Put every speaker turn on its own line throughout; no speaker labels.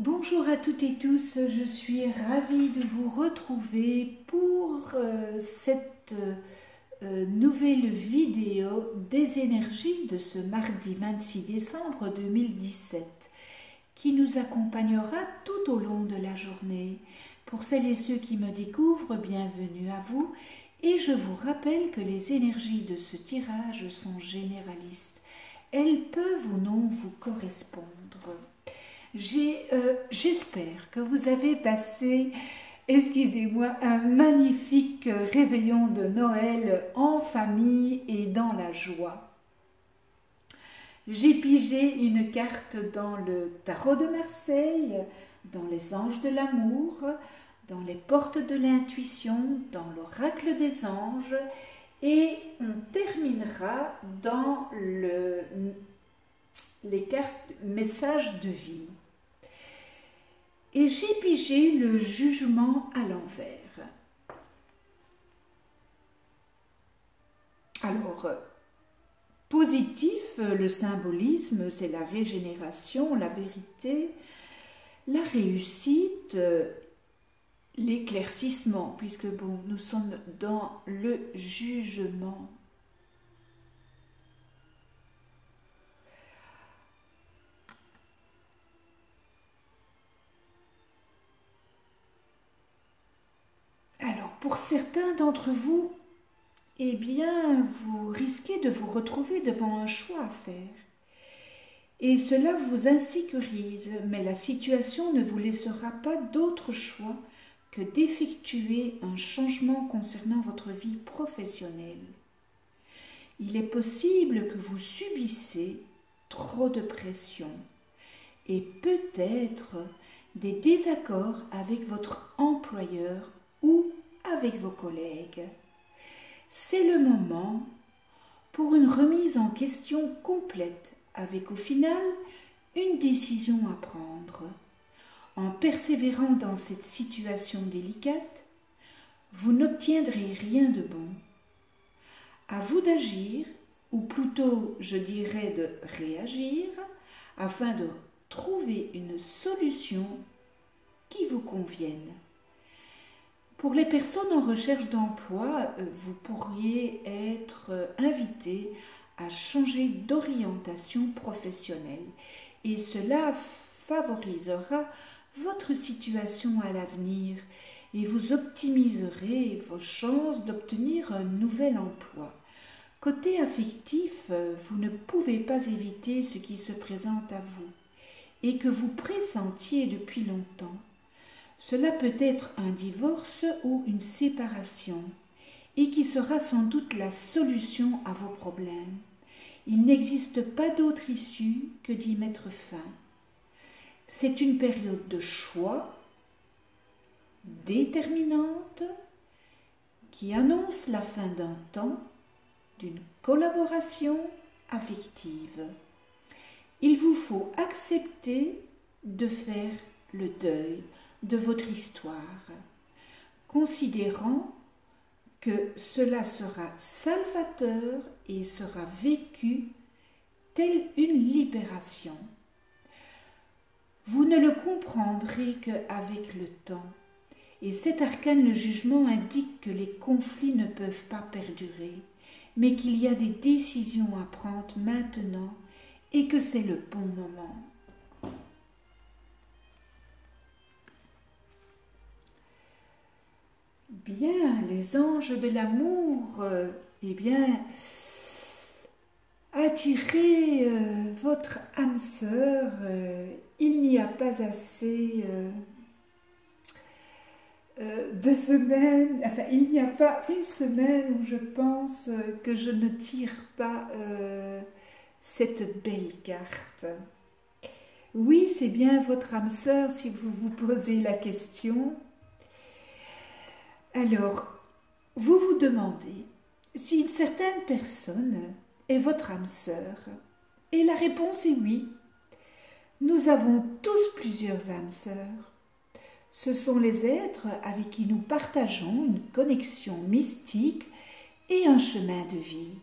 Bonjour à toutes et tous, je suis ravie de vous retrouver pour cette nouvelle vidéo des énergies de ce mardi 26 décembre 2017 qui nous accompagnera tout au long de la journée. Pour celles et ceux qui me découvrent, bienvenue à vous et je vous rappelle que les énergies de ce tirage sont généralistes. Elles peuvent ou non vous correspondre. J'espère que vous avez passé, excusez-moi, un magnifique réveillon de Noël en famille et dans la joie. J'ai pigé une carte dans le tarot de Marseille, dans les anges de l'amour, dans les portes de l'intuition, dans l'oracle des anges et on terminera dans les cartes messages de vie. Et j'ai pigé le jugement à l'envers. Alors, positif, le symbolisme, c'est la régénération, la vérité, la réussite, l'éclaircissement, puisque bon, nous sommes dans le jugement. Alors, pour certains d'entre vous, eh bien, vous risquez de vous retrouver devant un choix à faire. Et cela vous insécurise, mais la situation ne vous laissera pas d'autre choix que d'effectuer un changement concernant votre vie professionnelle. Il est possible que vous subissez trop de pression et peut-être des désaccords avec votre employeur ou avec vos collègues. C'est le moment pour une remise en question complète avec au final une décision à prendre. En persévérant dans cette situation délicate, vous n'obtiendrez rien de bon. À vous d'agir, ou plutôt je dirais de réagir, afin de trouver une solution qui vous convienne. Pour les personnes en recherche d'emploi, vous pourriez être invité à changer d'orientation professionnelle et cela favorisera votre situation à l'avenir et vous optimiserez vos chances d'obtenir un nouvel emploi. Côté affectif, vous ne pouvez pas éviter ce qui se présente à vous et que vous pressentiez depuis longtemps. Cela peut être un divorce ou une séparation et qui sera sans doute la solution à vos problèmes. Il n'existe pas d'autre issue que d'y mettre fin. C'est une période de choix déterminante qui annonce la fin d'un temps, d'une collaboration affective. Il vous faut accepter de faire le deuil de votre histoire, considérant que cela sera salvateur et sera vécu telle une libération. Vous ne le comprendrez qu'avec le temps, et cet arcane, le jugement, indique que les conflits ne peuvent pas perdurer, mais qu'il y a des décisions à prendre maintenant et que c'est le bon moment. Bien, les anges de l'amour, eh bien, attirez votre âme sœur, il n'y a pas assez de semaines, enfin, il n'y a pas une semaine où je pense que je ne tire pas cette belle carte. Oui, c'est bien votre âme sœur si vous vous posez la question. Alors, vous vous demandez si une certaine personne est votre âme sœur. Et la réponse est oui. Nous avons tous plusieurs âmes sœurs. Ce sont les êtres avec qui nous partageons une connexion mystique et un chemin de vie.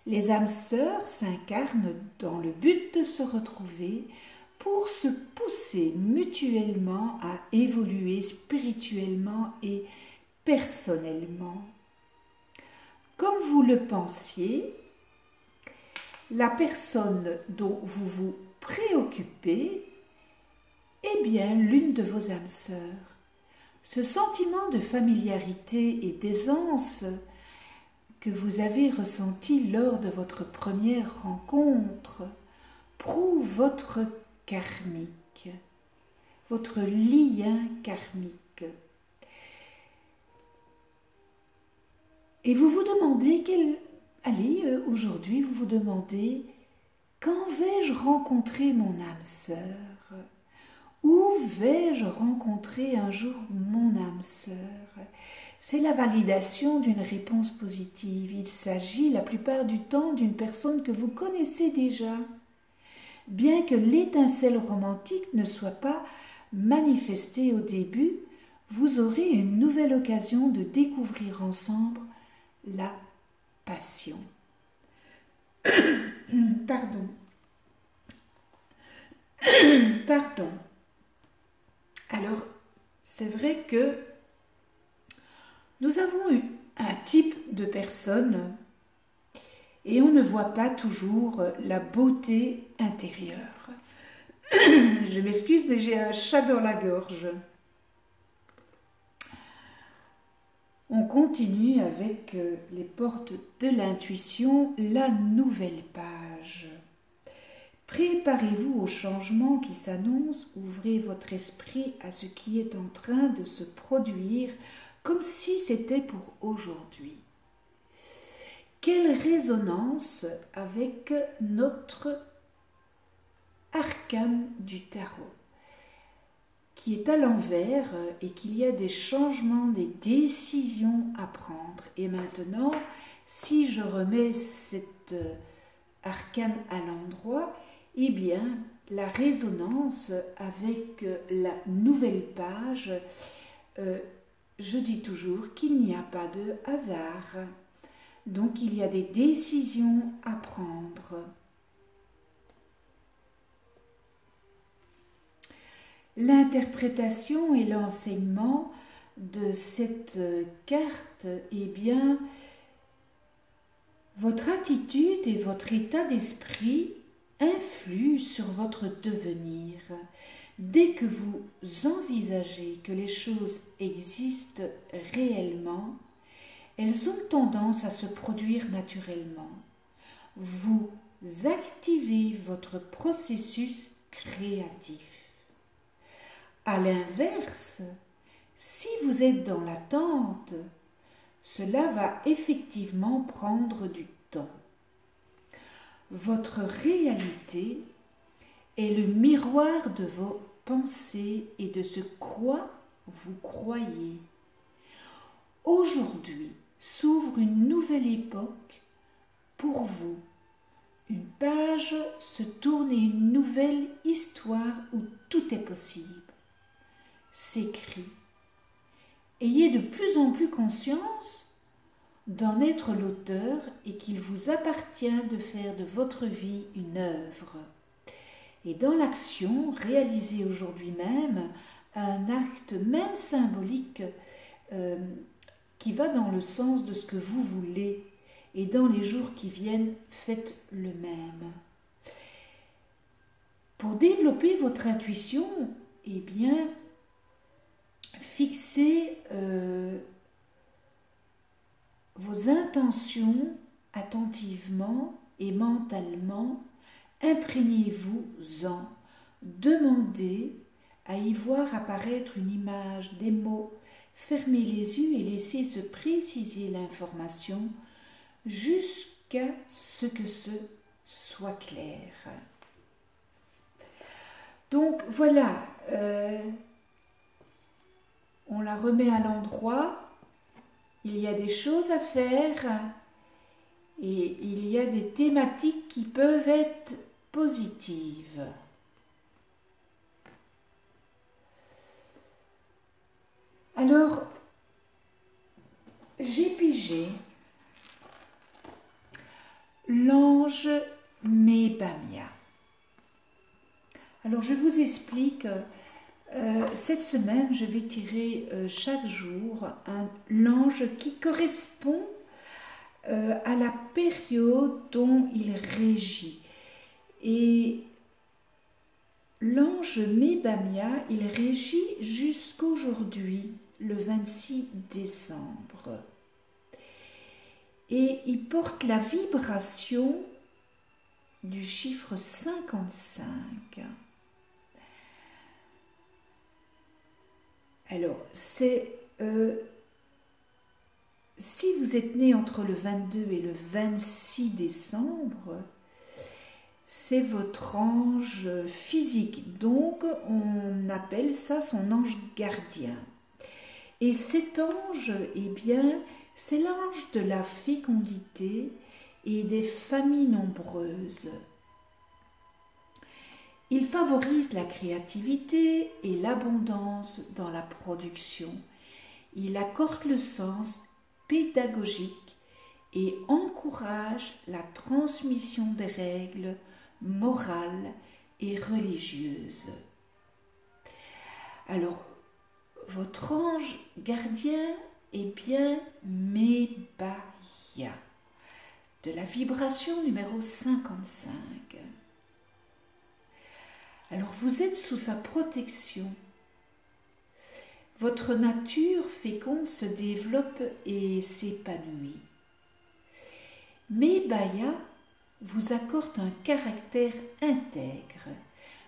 Les âmes sœurs s'incarnent dans le but de se retrouver pour se pousser mutuellement à évoluer spirituellement et personnellement. Comme vous le pensiez, la personne dont vous vous préoccupez est bien l'une de vos âmes sœurs. Ce sentiment de familiarité et d'aisance que vous avez ressenti lors de votre première rencontre prouve votre karmique, votre lien karmique. Et vous vous demandez aujourd'hui vous vous demandez, quand vais-je rencontrer mon âme sœur? Où vais-je rencontrer un jour mon âme sœur? C'est la validation d'une réponse positive. Il s'agit la plupart du temps d'une personne que vous connaissez déjà. Bien que l'étincelle romantique ne soit pas manifestée au début, vous aurez une nouvelle occasion de découvrir ensemble la passion. Pardon. Pardon. Alors, c'est vrai que nous avons eu un type de personne et on ne voit pas toujours la beauté intérieure. Je m'excuse, mais j'ai un chat dans la gorge. On continue avec les portes de l'intuition, la nouvelle page. Préparez-vous au changement qui s'annonce, ouvrez votre esprit à ce qui est en train de se produire comme si c'était pour aujourd'hui. Quelle résonance avec notre arcane du tarot, qui est à l'envers et qu'il y a des changements, des décisions à prendre. Et maintenant, si je remets cette arcane à l'endroit, eh bien, la résonance avec la nouvelle page, je dis toujours qu'il n'y a pas de hasard. Donc, il y a des décisions à prendre. L'interprétation et l'enseignement de cette carte, eh bien, votre attitude et votre état d'esprit influent sur votre devenir. Dès que vous envisagez que les choses existent réellement, elles ont tendance à se produire naturellement. Vous activez votre processus créatif. À l'inverse, si vous êtes dans l'attente, cela va effectivement prendre du temps. Votre réalité est le miroir de vos pensées et de ce quoi vous croyez. Aujourd'hui s'ouvre une nouvelle époque pour vous. Une page se tourne et une nouvelle histoire où tout est possible s'écrit. Ayez de plus en plus conscience d'en être l'auteur et qu'il vous appartient de faire de votre vie une œuvre. Et dans l'action, réalisez aujourd'hui même un acte même symbolique qui va dans le sens de ce que vous voulez. Et dans les jours qui viennent, faites le même. Pour développer votre intuition, eh bien, fixez vos intentions attentivement et mentalement, imprégnez-vous-en, demandez à y voir apparaître une image, des mots, fermez les yeux et laissez se préciser l'information jusqu'à ce que ce soit clair. Donc voilà, on la remet à l'endroit. Il y a des choses à faire et il y a des thématiques qui peuvent être positives. Alors, j'ai pigé l'ange Mébamia. Alors je vous explique, cette semaine je vais tirer chaque jour l'ange qui correspond à la période dont il régit. Et l'ange Mebamia, il régit jusqu'aujourd'hui, le 26 décembre. Et il porte la vibration du chiffre 55. Alors, c'est si vous êtes né entre le 22 et le 26 décembre, c'est votre ange physique. Donc, on appelle ça son ange gardien. Et cet ange, eh bien, c'est l'ange de la fécondité et des familles nombreuses. Il favorise la créativité et l'abondance dans la production. Il accorde le sens pédagogique et encourage la transmission des règles morales et religieuses. Alors, votre ange gardien est bien Mebaya, de la vibration numéro 55. Alors, vous êtes sous sa protection. Votre nature féconde se développe et s'épanouit. Mebaya vous accorde un caractère intègre,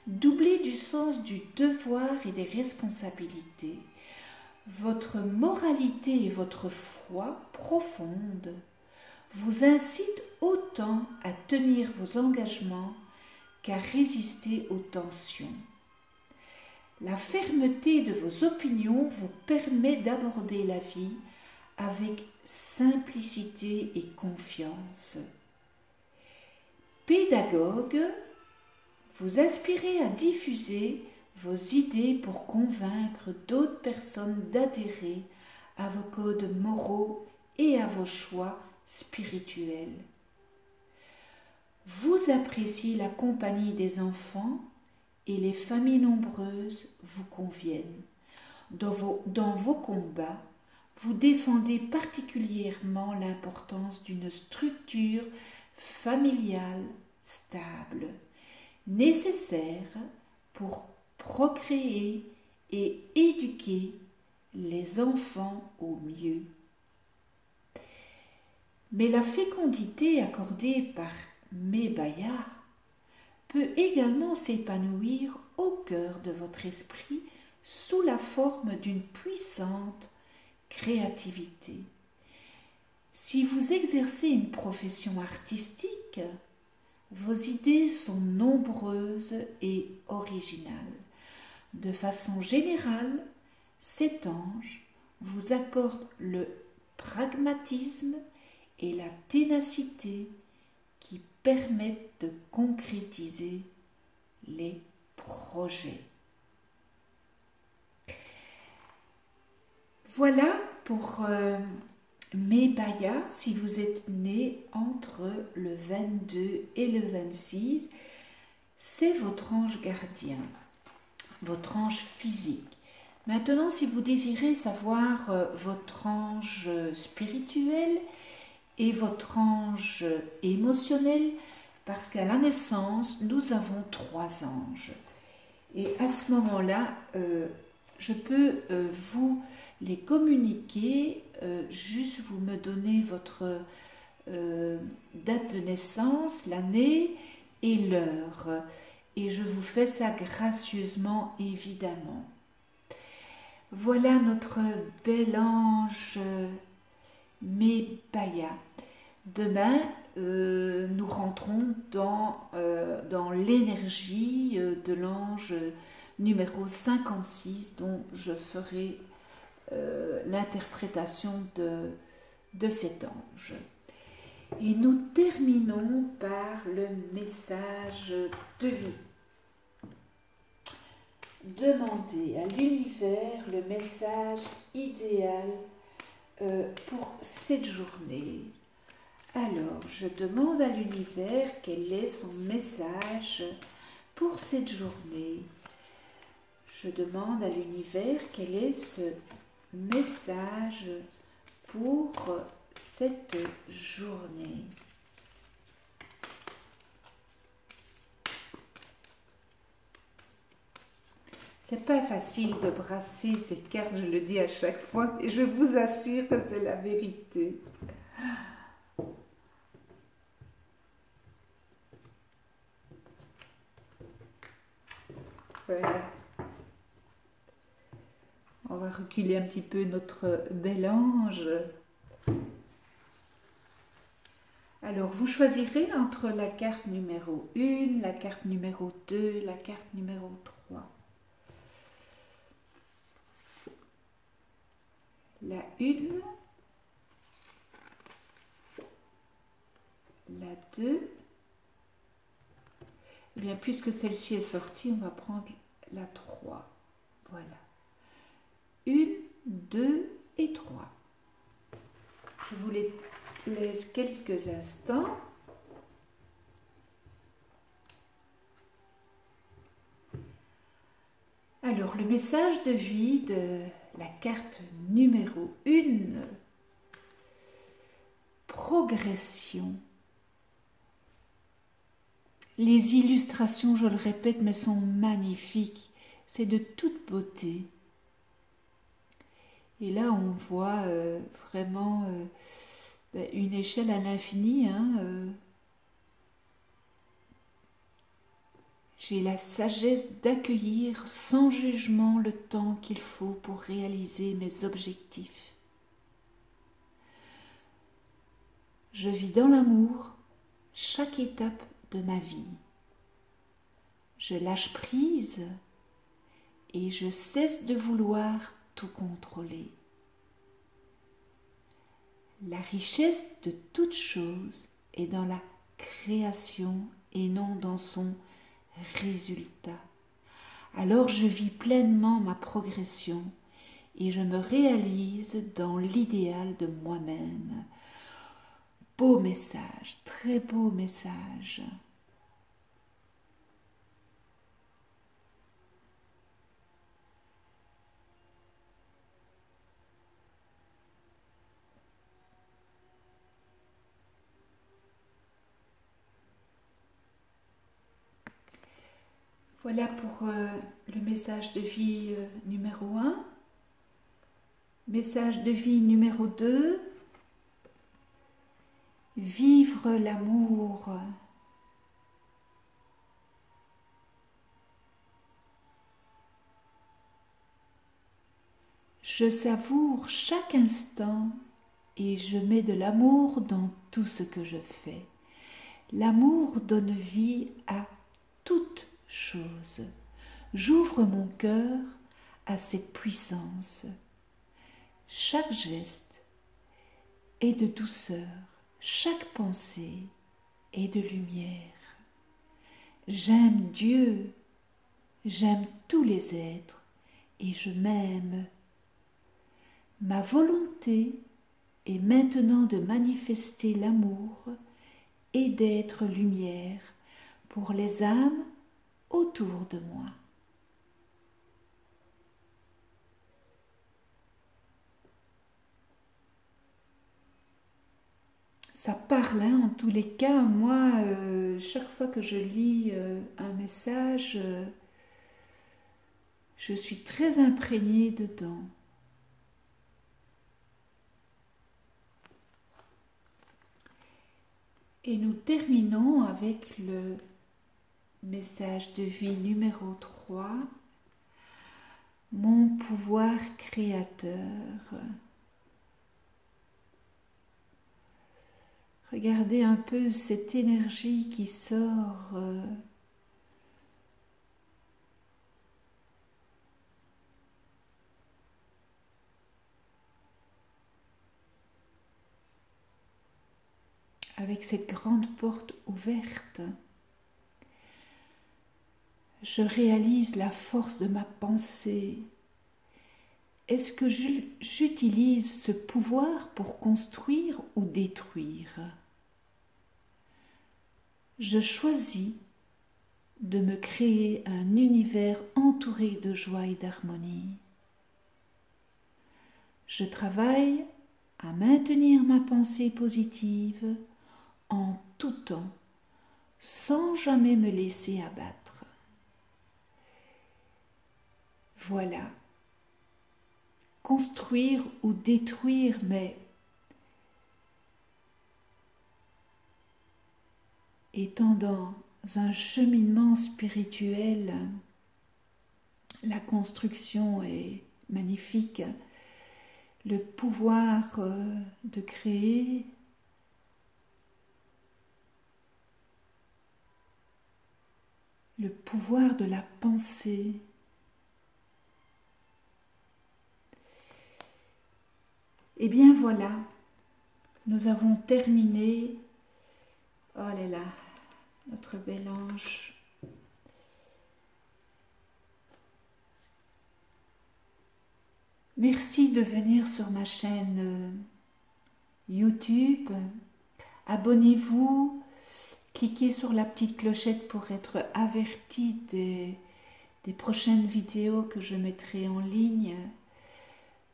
doublé du sens du devoir et des responsabilités. Votre moralité et votre foi profonde vous incitent autant à tenir vos engagements qu'à résister aux tensions. La fermeté de vos opinions vous permet d'aborder la vie avec simplicité et confiance. Pédagogue, vous aspirez à diffuser vos idées pour convaincre d'autres personnes d'adhérer à vos codes moraux et à vos choix spirituels. Vous appréciez la compagnie des enfants et les familles nombreuses vous conviennent. Dans vos combats, vous défendez particulièrement l'importance d'une structure familiale stable, nécessaire pour procréer et éduquer les enfants au mieux. Mais la fécondité accordée par Mebaya peut également s'épanouir au cœur de votre esprit sous la forme d'une puissante créativité. Si vous exercez une profession artistique, vos idées sont nombreuses et originales. De façon générale, cet ange vous accorde le pragmatisme et la ténacité qui permettent de concrétiser les projets. Voilà pour Mebaya, si vous êtes né entre le 22 et le 26, c'est votre ange gardien, votre ange physique. Maintenant, si vous désirez savoir votre ange spirituel et votre ange émotionnel, parce qu'à la naissance, nous avons 3 anges. Et à ce moment-là, je peux vous les communiquer, juste vous me donnez votre date de naissance, l'année et l'heure. Et je vous fais ça gracieusement, évidemment. Voilà notre bel ange Mebaya. Demain, nous rentrons dans l'énergie de l'ange numéro 56, dont je ferai l'interprétation de cet ange. Et nous terminons par le message de vie. Demandez à l'univers le message idéal pour cette journée. Alors, je demande à l'univers quel est son message pour cette journée, je demande à l'univers quel est ce message pour cette journée. C'est pas facile de brasser ces cartes, je le dis à chaque fois, et je vous assure que c'est la vérité. Voilà. On va reculer un petit peu notre bel ange. Alors, vous choisirez entre la carte numéro 1, la carte numéro 2, la carte numéro 3. La 1, la 2. Eh bien, puisque celle-ci est sortie, on va prendre la 3. Voilà. 1, 2 et 3. Je vous les laisse quelques instants. Alors, le message de vie de la carte numéro 1, progression. Les illustrations, je le répète, mais sont magnifiques. C'est de toute beauté. Et là, on voit vraiment une échelle à l'infini. J'ai la sagesse d'accueillir sans jugement le temps qu'il faut pour réaliser mes objectifs. Je vis dans l'amour chaque étape de ma vie. Je lâche prise et je cesse de vouloir tout contrôler. La richesse de toute chose est dans la création et non dans son résultat. Alors je vis pleinement ma progression et je me réalise dans l'idéal de moi-même. Beau message, très beau message. Voilà pour le message de vie numéro 1. Message de vie numéro 2. Vivre l'amour. Je savoure chaque instant et je mets de l'amour dans tout ce que je fais. L'amour donne vie à toute chose. J'ouvre mon cœur à cette puissance. Chaque geste est de douceur, chaque pensée est de lumière. J'aime Dieu, j'aime tous les êtres et je m'aime. Ma volonté est maintenant de manifester l'amour et d'être lumière pour les âmes autour de moi. Ça parle, en tous les cas. Moi, chaque fois que je lis un message, je suis très imprégnée dedans. Et nous terminons avec le message de vie numéro 3, mon pouvoir créateur. Regardez un peu cette énergie qui sort avec cette grande porte ouverte. Je réalise la force de ma pensée. Est-ce que j'utilise ce pouvoir pour construire ou détruire? Je choisis de me créer un univers entouré de joie et d'harmonie. Je travaille à maintenir ma pensée positive en tout temps, sans jamais me laisser abattre. Voilà. Construire ou détruire, mais étant dans un cheminement spirituel, la construction est magnifique. Le pouvoir de créer, le pouvoir de la pensée. Eh bien voilà, nous avons terminé. Oh là là, notre bel ange. Merci de venir sur ma chaîne YouTube. Abonnez-vous, cliquez sur la petite clochette pour être averti des prochaines vidéos que je mettrai en ligne.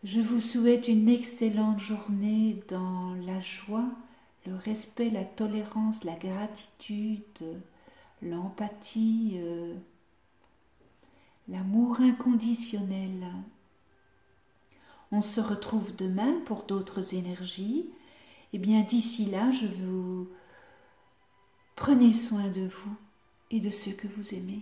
Je vous souhaite une excellente journée dans la joie, le respect, la tolérance, la gratitude, l'empathie, l'amour inconditionnel. On se retrouve demain pour d'autres énergies. Et bien d'ici là, je vous prenez soin de vous et de ceux que vous aimez.